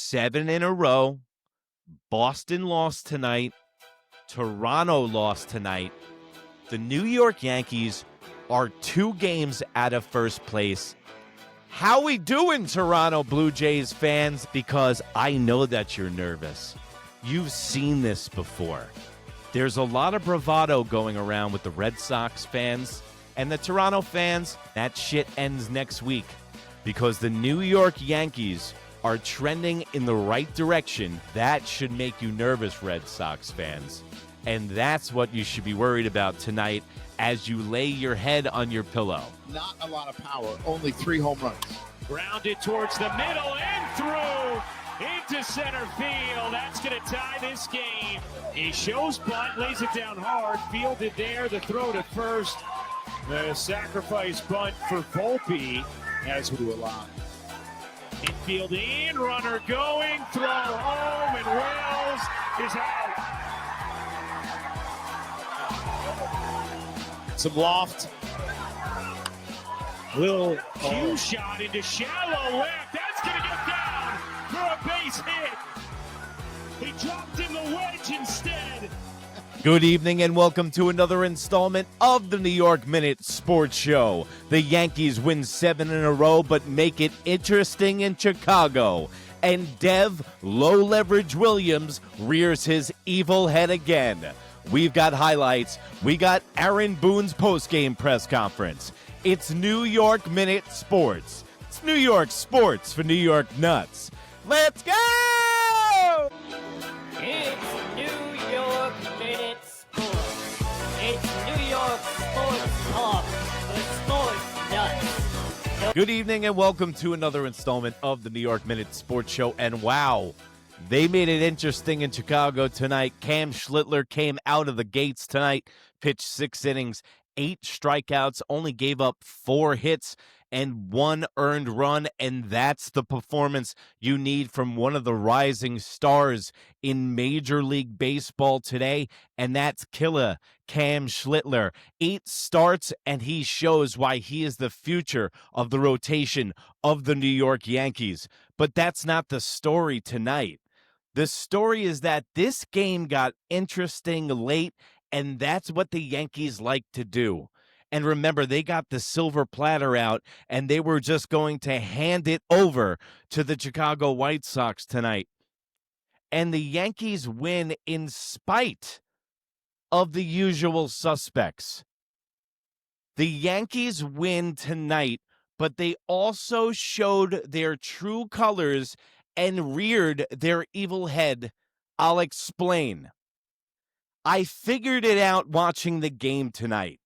7 in a row. Boston lost tonight. Toronto lost tonight. The New York Yankees are 2 games out of first place. How we doing, Toronto Blue Jays fans? Because I know that you're nervous. You've seen this before. There's a lot of bravado going around with the Red Sox fans and the Toronto fans. That shit ends next week because the New York Yankees are trending in the right direction. That should make you nervous, Red Sox fans. And that's what you should be worried about tonight as you lay your head on your pillow. Not a lot of power, only 3 home runs. Grounded towards the middle and through into center field. That's going to tie this game. He shows bunt, lays it down hard, fielded there. The throw to first. The sacrifice bunt for Volpe as we do a lot. Infield in, runner going, throw home, and Wells is out. Some loft. Little cue shot into shallow left. That's going to get down for a base hit. He dropped in the wedge instead. Good evening and welcome to another installment of the New York Minute Sports Show. The Yankees win 7 in a row but make it interesting in Chicago. And Dev Low-Leverage Williams rears his evil head again. We've got highlights. We got Aaron Boone's postgame press conference. It's New York Minute Sports. It's New York sports for New York nuts. Let's go! It's New York Minute Sports. It's New York Sports Talk for sports nuts. Good evening and welcome to another installment of the New York Minute Sports Show. And wow, they made it interesting in Chicago tonight. Kam Schlittler came out of the gates tonight, pitched 6 innings, 8 strikeouts, only gave up 4 hits and 1 earned run, and that's the performance you need from one of the rising stars in Major League Baseball today, and that's Killa Kam Schlittler. 8 starts, and he shows why he is the future of the rotation of the New York Yankees. But that's not the story tonight. The story is that this game got interesting late, and that's what the Yankees like to do. And remember, they got the silver platter out, and they were just going to hand it over to the Chicago White Sox tonight. And the Yankees win in spite of the usual suspects. The Yankees win tonight, but they also showed their true colors and reared their evil head. I'll explain. I figured it out watching the game tonight.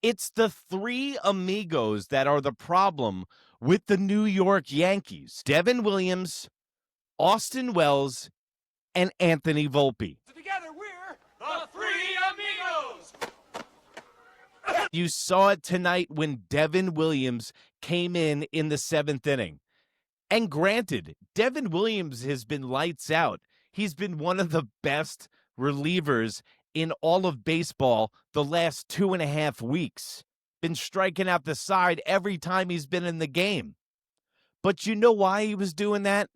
It's the Three Amigos that are the problem with the New York Yankees. Devon Williams, Austin Wells, and Anthony Volpe. Together we're the Three Amigos. You saw it tonight when Devon Williams came in the 7th inning. And granted, Devon Williams has been lights out. He's been one of the best relievers in all of baseball the last 2.5 weeks. Been striking out the side every time he's been in the game. But you know why he was doing that?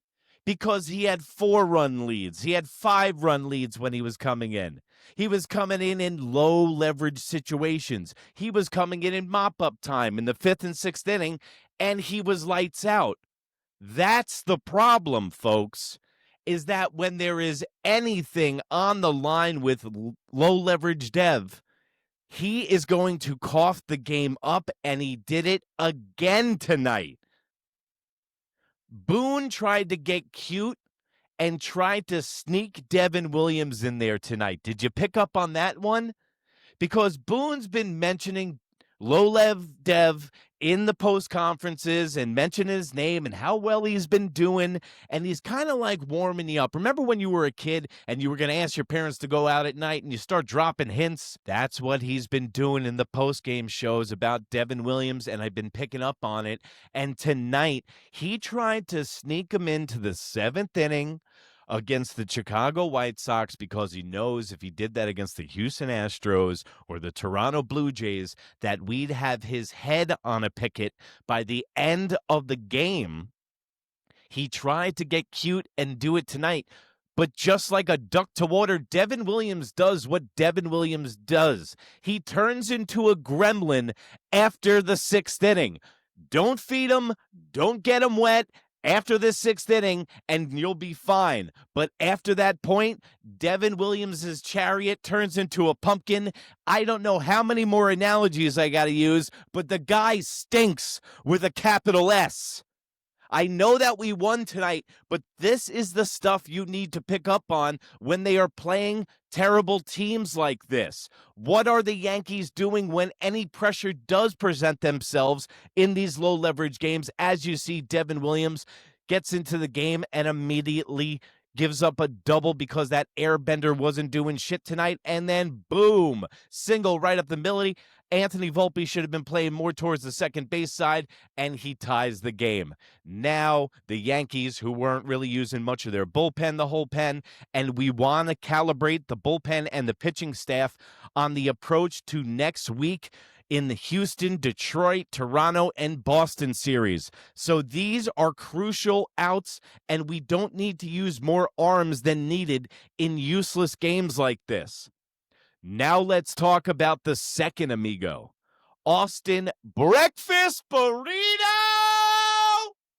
Because he had 4-run leads. He had 5-run leads when he was coming in. He was coming in low leverage situations. He was coming in mop-up time in the 5th and 6th inning, and he was lights out. That's the problem, folks, is that when there is anything on the line with low-leverage Dev, he is going to cough the game up, and he did it again tonight. Boone tried to get cute and tried to sneak Devon Williams in there tonight. Did you pick up on that one? Because Boone's been mentioning Low-Lev Dev in the post conferences and mentioning his name and how well he's been doing, and he's kind of like warming you up. Remember when you were a kid and you were going to ask your parents to go out at night and you start dropping hints? That's what he's been doing in the post game shows about Devon Williams, and I've been picking up on it. And tonight he tried to sneak him into the 7th inning against the Chicago White Sox because he knows if he did that against the Houston Astros or the Toronto Blue Jays, that we'd have his head on a picket by the end of the game. He tried to get cute and do it tonight, but just like a duck to water, Devon Williams does what Devon Williams does. He turns into a gremlin after the 6th inning. Don't feed him, don't get him wet after the 6th inning, and you'll be fine. But after that point, Devon Williams' chariot turns into a pumpkin. I don't know how many more analogies I got to use, but the guy stinks with a capital S. I know that we won tonight, but this is the stuff you need to pick up on when they are playing terrible teams like this. What are the Yankees doing when any pressure does present themselves in these low leverage games? As you see, Devon Williams gets into the game and immediately gives up a double because that airbender wasn't doing shit tonight, and then boom, single right up the middle. Anthony Volpe should have been playing more towards the second base side, and he ties the game. Now, the Yankees, who weren't really using much of their bullpen the whole pen, and we want to calibrate the bullpen and the pitching staff on the approach to next week in the Houston, Detroit, Toronto, and Boston series. So these are crucial outs, and we don't need to use more arms than needed in useless games like this. Now let's talk about the second amigo, Austin Breakfast Burrito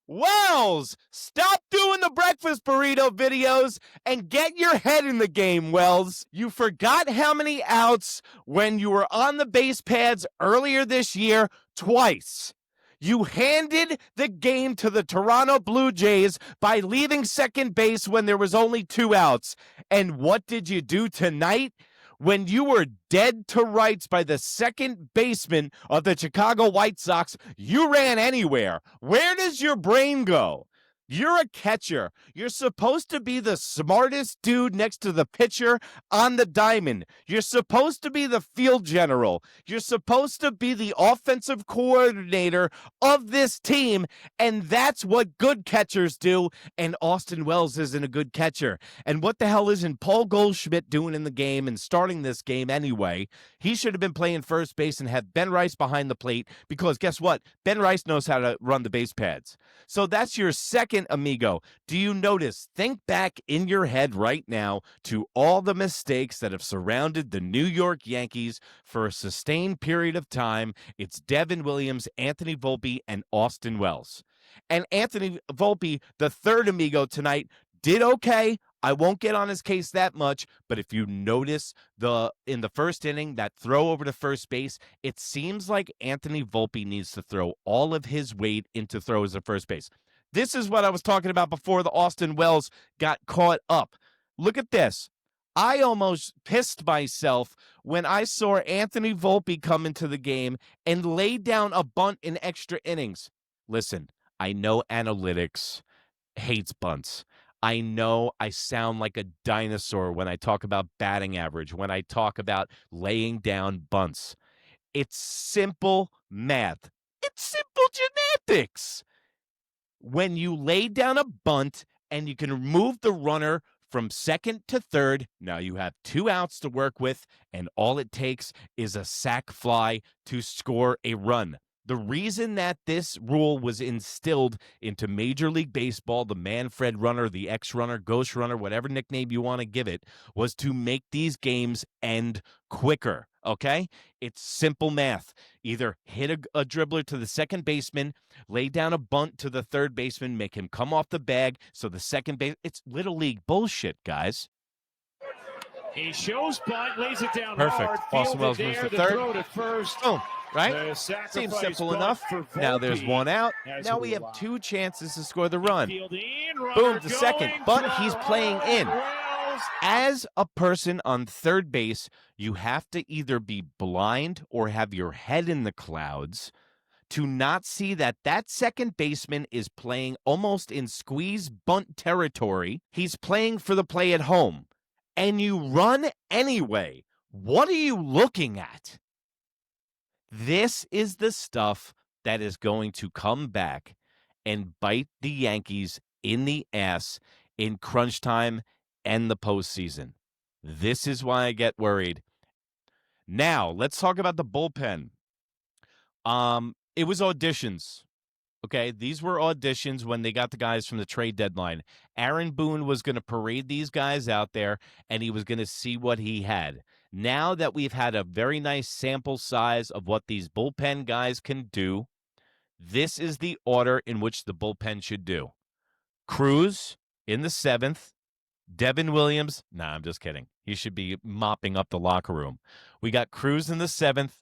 Wells. Stop doing the breakfast burrito videos and get your head in the game, Wells. You forgot how many outs when you were on the base pads earlier this year, twice. You handed the game to the Toronto Blue Jays by leaving second base when there was only 2 outs. And what did you do tonight? When you were dead to rights by the second baseman of the Chicago White Sox, you ran anywhere. Where does your brain go? You're a catcher. You're supposed to be the smartest dude next to the pitcher on the diamond. You're supposed to be the field general. You're supposed to be the offensive coordinator of this team, and that's what good catchers do, and Austin Wells isn't a good catcher. And what the hell isn't Paul Goldschmidt doing in the game and starting this game anyway? He should have been playing first base and had Ben Rice behind the plate, because guess what? Ben Rice knows how to run the base pads. So that's your second amigo. Do you notice? Think back in your head right now to all the mistakes that have surrounded the New York Yankees for a sustained period of time. It's Devon Williams, Anthony Volpe, and Austin Wells. And Anthony Volpe, the third amigo tonight, did okay. I won't get on his case that much, but if you notice in the first inning, that throw over to first base, it seems like Anthony Volpe needs to throw all of his weight into throws at first base. This is what I was talking about before the Austin Wells got caught up. Look at this. I almost pissed myself when I saw Anthony Volpe come into the game and lay down a bunt in extra innings. Listen, I know analytics hates bunts. I know I sound like a dinosaur when I talk about batting average, when I talk about laying down bunts. It's simple math. It's simple genetics. When you lay down a bunt and you can move the runner from second to third, now you have 2 outs to work with, and all it takes is a sac fly to score a run. The reason that this rule was instilled into Major League Baseball, the Manfred runner, the X-runner, Ghost runner, whatever nickname you want to give it, was to make these games end quicker, okay? It's simple math. Either hit a dribbler to the second baseman, lay down a bunt to the third baseman, make him come off the bag, so the second base... It's Little League bullshit, guys. He shows bunt, lays it down Perfect. hard. Austin Wells moves to third. Throw to first. Boom. Right? Seems simple enough. Now there's 1 out. Now we have 2 chances to score the run. Boom, the second. But he's playing in. As a person on third base, you have to either be blind or have your head in the clouds to not see that second baseman is playing almost in squeeze bunt territory. He's playing for the play at home. And you run anyway. What are you looking at? This is the stuff that is going to come back and bite the Yankees in the ass in crunch time and the postseason. This is why I get worried. Now, let's talk about the bullpen. It was auditions. Okay, these were auditions when they got the guys from the trade deadline. Aaron Boone was going to parade these guys out there, and he was going to see what he had. Now that we've had a very nice sample size of what these bullpen guys can do, this is the order in which the bullpen should do. Cruz in the 7th, Devon Williams. Nah, I'm just kidding. He should be mopping up the locker room. We got Cruz in the 7th,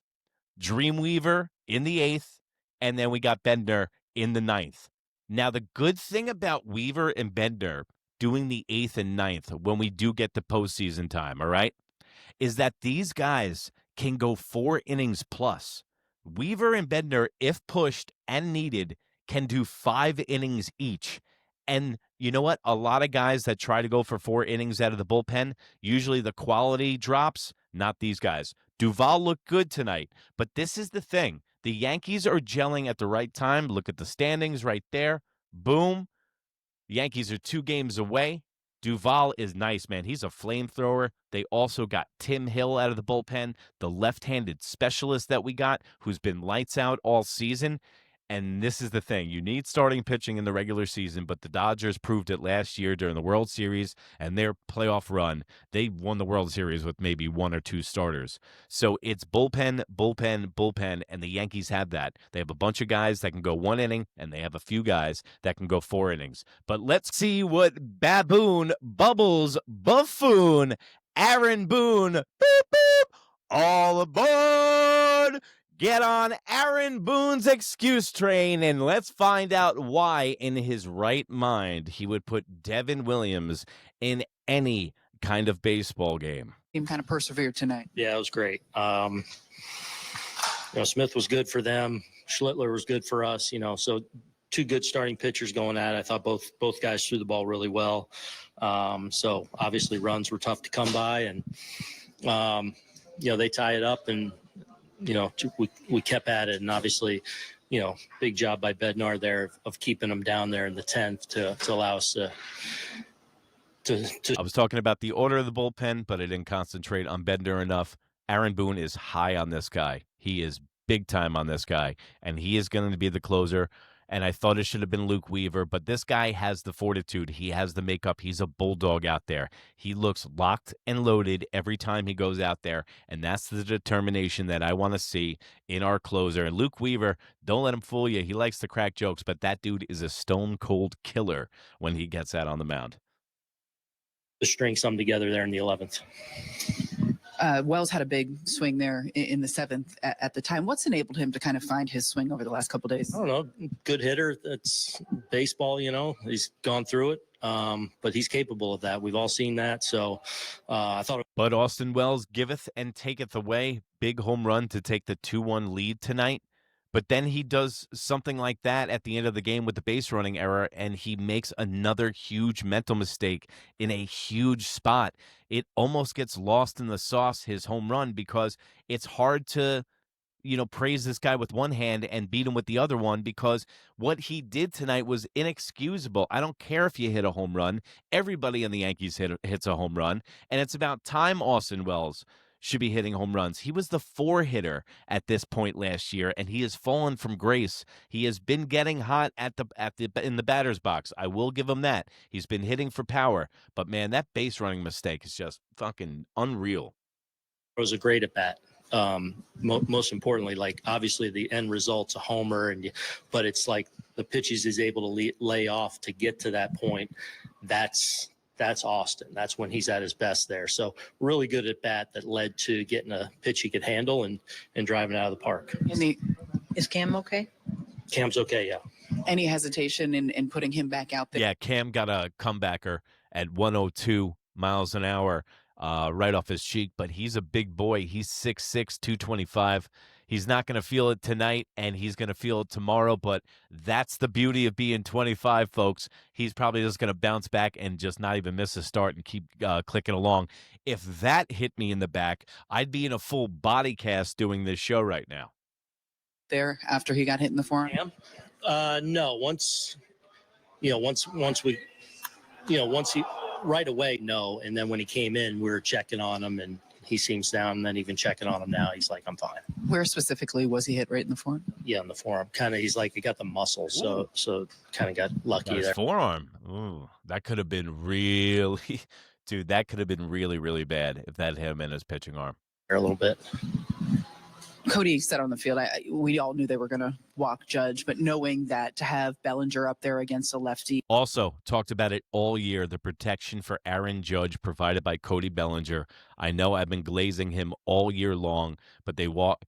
Dreamweaver in the 8th, and then we got Bender in the 9th. Now, the good thing about Weaver and Bender doing the 8th and 9th when we do get to postseason time, all right, is that these guys can go 4 innings plus. Weaver and Bender, if pushed and needed, can do 5 innings each. And you know what? A lot of guys that try to go for 4 innings out of the bullpen, usually the quality drops, not these guys. Duvall looked good tonight, but this is the thing. The Yankees are gelling at the right time. Look at the standings right there. Boom. The Yankees are 2 games away. Duvall is nice, man. He's a flamethrower. They also got Tim Hill out of the bullpen, the left-handed specialist that we got, who's been lights out all season. And this is the thing. You need starting pitching in the regular season, but the Dodgers proved it last year during the World Series and their playoff run. They won the World Series with maybe 1 or 2 starters. So it's bullpen, bullpen, bullpen, and the Yankees have that. They have a bunch of guys that can go 1 inning, and they have a few guys that can go 4 innings. But let's see what Baboon, Bubbles, Buffoon, Aaron Boone, boop, boop, all aboard! Get on Aaron Boone's excuse train, and let's find out why, in his right mind, he would put Devon Williams in any kind of baseball game. Team kind of persevered tonight. Yeah, it was great. Smith was good for them. Schlittler was good for us. So 2 good starting pitchers going at it. I thought both guys threw the ball really well. So obviously runs were tough to come by, and they tie it up and. We kept at it, and obviously, big job by Bednar there of keeping them down there in the 10th to allow us to. I was talking about the order of the bullpen, but I didn't concentrate on Bender enough. Aaron Boone is high on this guy. He is big time on this guy, and he is going to be the closer. And I thought it should have been Luke Weaver, but this guy has the fortitude. He has the makeup. He's a bulldog out there. He looks locked and loaded every time he goes out there, and that's the determination that I want to see in our closer. And Luke Weaver, don't let him fool you. He likes to crack jokes, but that dude is a stone-cold killer when he gets out on the mound. To string some together there in the 11th. Wells had a big swing there in the 7th at the time. What's enabled him to kind of find his swing over the last couple of days? I don't know. Good hitter. That's baseball, He's gone through it, but he's capable of that. We've all seen that. So I thought. But Austin Wells giveth and taketh away. Big home run to take the 2-1 lead tonight. But then he does something like that at the end of the game with the base running error, and he makes another huge mental mistake in a huge spot. It almost gets lost in the sauce, his home run, because it's hard to, praise this guy with one hand and beat him with the other one, because what he did tonight was inexcusable. I don't care if you hit a home run. Everybody in the Yankees hits a home run, and it's about time Austin Wells should be hitting home runs. He was the 4 hitter at this point last year, and he has fallen from grace. He has been getting hot in the batter's box. I will give him that. He's been hitting for power, but man, that base running mistake is just fucking unreal. It was a great at bat. Most importantly, obviously the end result's a homer, but it's like the pitches he's able to lay off to get to that point. That's Austin. That's when he's at his best there. So really good at bat that led to getting a pitch he could handle and driving out of the park. Is Cam okay? Cam's okay, yeah. Any hesitation in putting him back out there? Yeah, Cam got a comebacker at 102 miles an hour right off his cheek, but he's a big boy. He's 6'6", 225. He's not going to feel it tonight, and he's going to feel it tomorrow, but that's the beauty of being 25, folks. He's probably just going to bounce back and just not even miss a start and keep clicking along. If that hit me in the back, I'd be in a full body cast doing this show right now. There, after he got hit in the forearm? No, once he right away, no. And then when he came in, we were checking on him, and he seems down, and then even checking on him now, he's like, I'm fine. Where specifically was he hit? Right in the forearm? Yeah, in the forearm. Kind of, he's like, he got the muscle, so kind of got lucky His there. forearm. Ooh, that could have been really, dude, that could have been really, really bad if that hit him in his pitching arm. A little bit. Cody said on the field, we all knew they were going to walk Judge, but knowing that to have Bellinger up there against a lefty. Also, talked about it all year, the protection for Aaron Judge provided by Cody Bellinger. I know I've been glazing him all year long, but they walk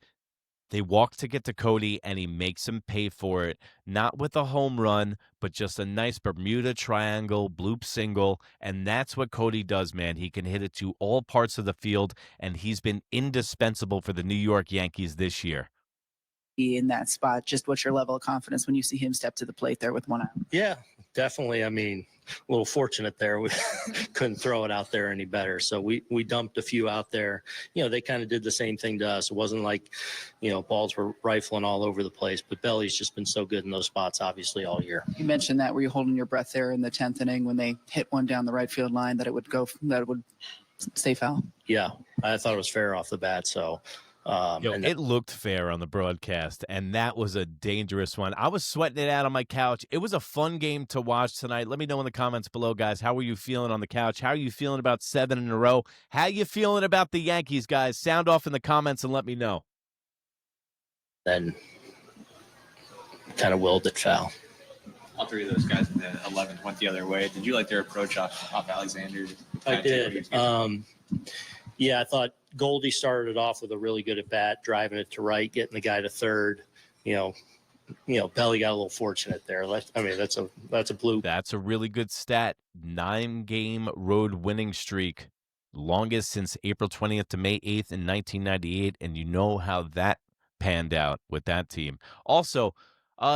to get to Cody, and he makes him pay for it, not with a home run, but just a nice Bermuda triangle, bloop single, and that's what Cody does, man. He can hit it to all parts of the field, and he's been indispensable for the New York Yankees this year. In that spot, just what's your level of confidence when you see him step to the plate there with one out? Yeah, definitely. I mean, a little fortunate there. We couldn't throw it out there any better. So we dumped a few out there. You know, they kind of did the same thing to us. It wasn't like, you know, balls were rifling all over the place, but Belly's just been so good in those spots, obviously, all year. You mentioned that. Were you holding your breath there in the 10th inning when they hit one down the right field line that it would stay foul? Yeah, I thought it was fair off the bat. So, it looked fair on the broadcast, and that was a dangerous one. I was sweating it out on my couch. It was a fun game to watch tonight. Let me know in the comments below, guys. How were you feeling on the couch? How are you feeling about 7 in a row? How you feeling about the Yankees, guys? Sound off in the comments and let me know. Then kind of willed it foul. All three of those guys in the 11th went the other way. Did you like their approach off Alexander? I did. Yeah, I thought Goldie started off with a really good at bat, driving it to right, getting the guy to third. You know, Belly got a little fortunate there. I mean, that's a blue. That's a really good stat. 9-game road winning streak, longest since April 20th to May 8th in 1998, and you know how that panned out with that team. Also,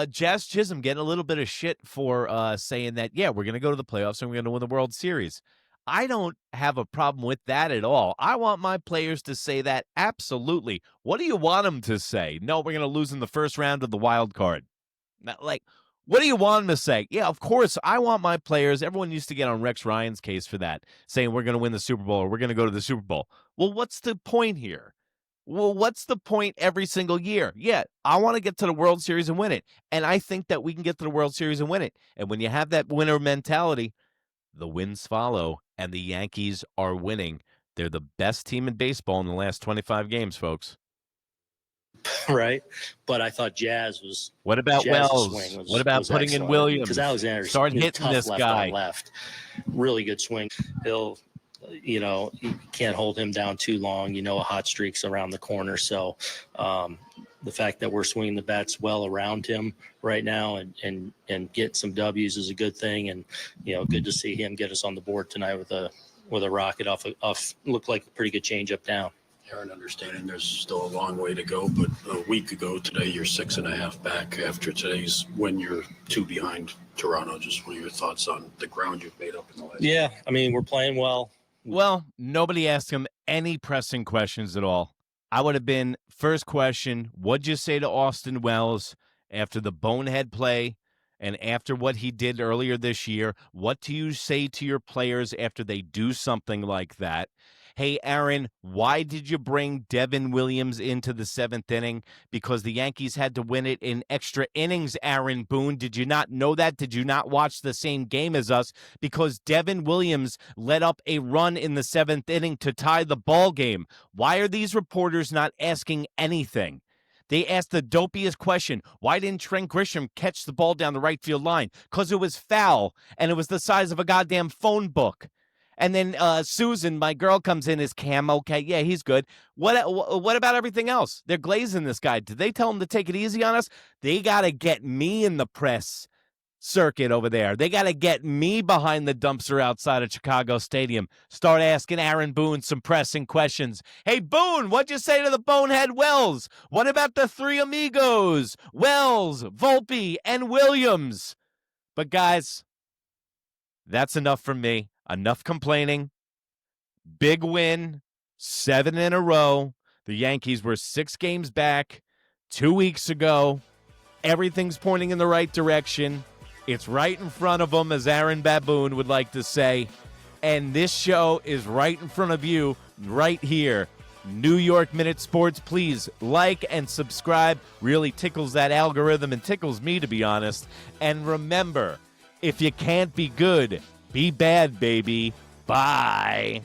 Jazz Chisholm getting a little bit of shit for saying that, yeah, we're going to go to the playoffs and we're going to win the World Series. I don't have a problem with that at all. I want my players to say that, absolutely. What do you want them to say? No, we're going to lose in the first round of the wild card. Like, what do you want them to say? Yeah, of course, I want my players. Everyone used to get on Rex Ryan's case for that, saying we're going to win the Super Bowl or we're going to go to the Super Bowl. Well, what's the point here? Well, what's the point every single year? Yeah, I want to get to the World Series and win it. And I think that we can get to the World Series and win it. And when you have that winner mentality, the wins follow, and the Yankees are winning. They're the best team in baseball in the last 25 games, folks. Right, but I thought Jazz was. What about Wells? What about putting in Williams? Because Alexander start hitting this guy. Left, really good swing. He'll, you know, you can't hold him down too long. You know, a hot streak's around the corner, so. The fact that we're swinging the bats well around him right now and get some W's is a good thing. And, you know, good to see him get us on the board tonight with a rocket off looked like a pretty good changeup down. Aaron, understanding there's still a long way to go, but a week ago today, you're 6.5 back. After today's win, you're 2 behind Toronto. Just what are your thoughts on the ground you've made up in the last? Yeah, I mean, we're playing well. Well, nobody asked him any pressing questions at all. I would have been, first question, what'd you say to Austin Wells after the Bonehead play and after what he did earlier this year? What do you say to your players after they do something like that? Hey, Aaron, why did you bring Devon Williams into the 7th inning? Because the Yankees had to win it in extra innings, Aaron Boone. Did you not know that? Did you not watch the same game as us? Because Devon Williams led up a run in the 7th inning to tie the ball game. Why are these reporters not asking anything? They asked the dopiest question. Why didn't Trent Grisham catch the ball down the right field line? Because it was foul, and it was the size of a goddamn phone book. And then Susan, my girl, comes in. Is Cam okay? Yeah, he's good. What about everything else? They're glazing this guy. Did they tell him to take it easy on us? They got to get me in the press circuit over there. They got to get me behind the dumpster outside of Chicago Stadium. Start asking Aaron Boone some pressing questions. Hey, Boone, what'd you say to the Bonehead Wells? What about the Three Amigos? Wells, Volpe, and Williams. But, guys, that's enough from me. Enough complaining. Big win, 7 in a row. The Yankees were 6 games back 2 weeks ago. Everything's pointing in the right direction. It's right in front of them, as Aaron Baboon would like to say. And this show is right in front of you, right here New York Minute Sports. Please like and subscribe. Really tickles that algorithm and tickles me, to be honest. And remember, if you can't be good, be bad, baby. Bye.